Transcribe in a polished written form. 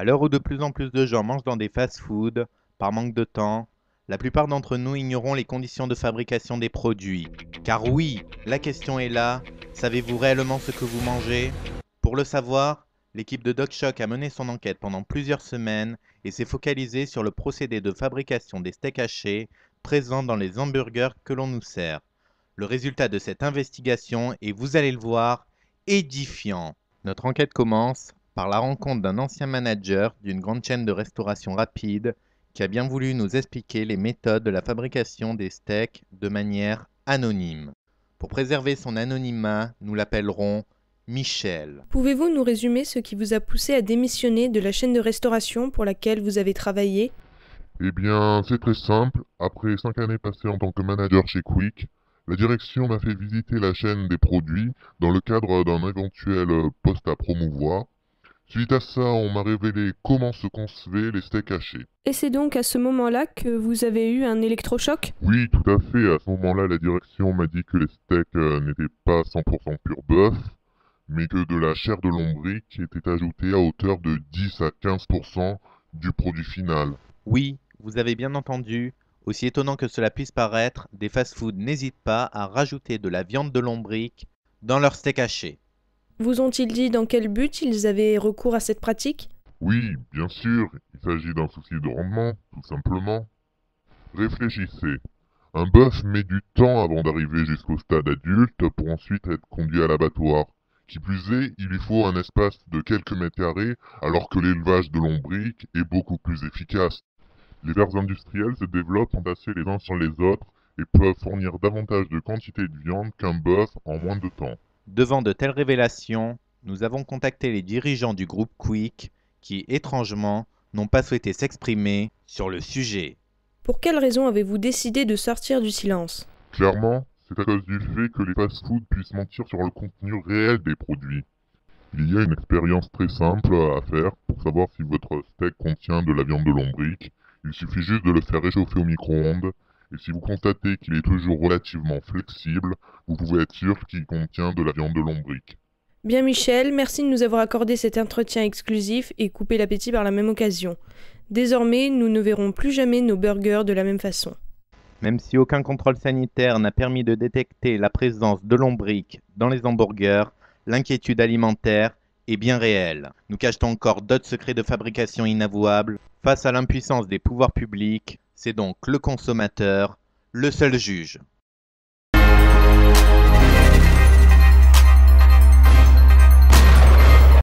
À l'heure où de plus en plus de gens mangent dans des fast-foods, par manque de temps, la plupart d'entre nous ignorons les conditions de fabrication des produits. Car oui, la question est là, savez-vous réellement ce que vous mangez? Pour le savoir, l'équipe de DocShock a mené son enquête pendant plusieurs semaines et s'est focalisée sur le procédé de fabrication des steaks hachés présents dans les hamburgers que l'on nous sert. Le résultat de cette investigation est, vous allez le voir, édifiant. Notre enquête commence par la rencontre d'un ancien manager d'une grande chaîne de restauration rapide qui a bien voulu nous expliquer les méthodes de la fabrication des steaks de manière anonyme. Pour préserver son anonymat, nous l'appellerons Michel. Pouvez-vous nous résumer ce qui vous a poussé à démissionner de la chaîne de restauration pour laquelle vous avez travaillé? Eh bien, c'est très simple. Après 5 années passées en tant que manager chez Quick, la direction m'a fait visiter la chaîne des produits dans le cadre d'un éventuel poste à promouvoir. Suite à ça, on m'a révélé comment se concevaient les steaks hachés. Et c'est donc à ce moment-là que vous avez eu un électrochoc? Oui, tout à fait. À ce moment-là, la direction m'a dit que les steaks n'étaient pas 100% pur bœuf, mais que de la chair de lombric était ajoutée à hauteur de 10 à 15% du produit final. Oui, vous avez bien entendu, aussi étonnant que cela puisse paraître, des fast-foods n'hésitent pas à rajouter de la viande de lombric dans leurs steaks hachés. Vous ont-ils dit dans quel but ils avaient recours à cette pratique? Oui, bien sûr, il s'agit d'un souci de rendement, tout simplement. Réfléchissez. Un bœuf met du temps avant d'arriver jusqu'au stade adulte pour ensuite être conduit à l'abattoir. Qui plus est, il lui faut un espace de quelques mètres carrés alors que l'élevage de lombric est beaucoup plus efficace. Les vers industriels se développent entassés les uns sur les autres et peuvent fournir davantage de quantité de viande qu'un bœuf en moins de temps. Devant de telles révélations, nous avons contacté les dirigeants du groupe Quick qui, étrangement, n'ont pas souhaité s'exprimer sur le sujet. Pour quelle raison avez-vous décidé de sortir du silence? Clairement, c'est à cause du fait que les fast-foods puissent mentir sur le contenu réel des produits. Il y a une expérience très simple à faire pour savoir si votre steak contient de la viande de lombric. Il suffit juste de le faire réchauffer au micro-ondes, et si vous constatez qu'il est toujours relativement flexible, vous pouvez être sûr qu'il contient de la viande de lombric. Bien Michel, merci de nous avoir accordé cet entretien exclusif et coupé l'appétit par la même occasion. Désormais, nous ne verrons plus jamais nos burgers de la même façon. Même si aucun contrôle sanitaire n'a permis de détecter la présence de lombric dans les hamburgers, l'inquiétude alimentaire est bien réelle. Nous cachons encore d'autres secrets de fabrication inavouables. Face à l'impuissance des pouvoirs publics, c'est donc le consommateur, le seul juge.